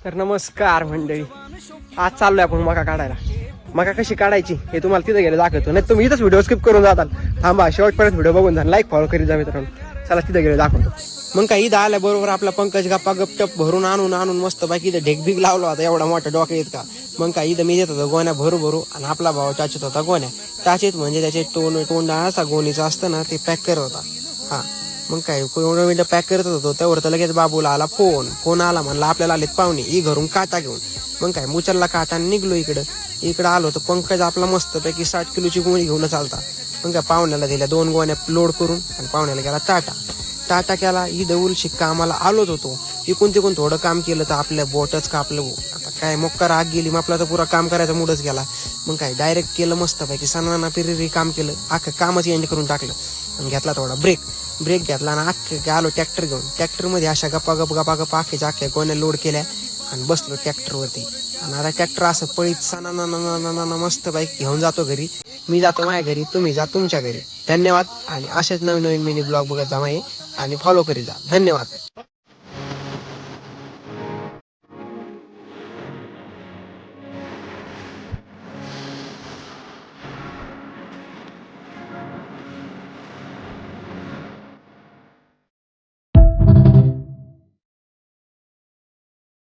तर नमस्कार मंडळी, आज चाललोय आपण मका काढायला. मका कशी काढायची हे तुम्हाला तिथे गेले दाखवतो, नाही तुम्ही इथंच व्हिडिओ स्किप करून जाताल. थांबा, शेवटपर्यंत व्हिडिओ बघून जा, लाईक फॉलो करीत जा मित्रांनो. चला तिथे गेले दाखवतो. मग काय इथं आल्याबरोबर आपला पंकज गप्पा गपटप भरून आणून मस्त बाकी इथं ढेकभीक लावला होता, एवढा मोठा डोक्या येत का. मग काय इथं मी देत होतो गोण्या भरू आणि आपला भाव टाचत होता गोण्या. टाचेत म्हणजे त्याचे तोंड असा गोणीचा असतं ना, ते पॅक करत होता. हा मग काय एवढं मिनिटं पॅक करत होतो त्यावर तर लगेच बाबूला आला फोन आला, म्हणला आपल्याला आलेत पाहुणे, ही घरून काटा घेऊन. मग काय मुचलला काटा आणि निघलो इकडं आलो तर पंकज आपला मस्तपैकी 60 किलोची गोणी घेऊन चालता. मग काय पाहुण्याला दिल्या 2 गोण्या लोड करून आणि पाहुण्याला गेला टाटा केला. ईद उल शिक्का आम्हाला आलोच होतो. इकून तिकून थोडं काम केलं तर आपल्या बोटच कापलं. आता काय मोक्का राग गेली, मग आपला तर पुरा काम करायचा मूडच गेला. मग काय डायरेक्ट केलं मस्तपैकी सणाना पिरिरी काम केलं, अख्खं कामच एंड करून टाकलं. आणि घेतला थोडा ब्रेक घेतला आणि अख्खे आलो ट्रॅक्टर घेऊन. ट्रॅक्टरमध्ये अशा गप्पा अख्ख्या गोण्या लोड केल्या आणि बसलो ट्रॅक्टरवरती. आणि आता ट्रॅक्टर असं पळीत सणाना मस्त बाईक घेऊन जातो घरी. मी जातो माझ्या घरी, तुम्ही जा तुमच्या घरी. धन्यवाद. आणि असेच नवीन मिनी ब्लॉग बघत जा आणि फॉलो करीत जा. धन्यवाद.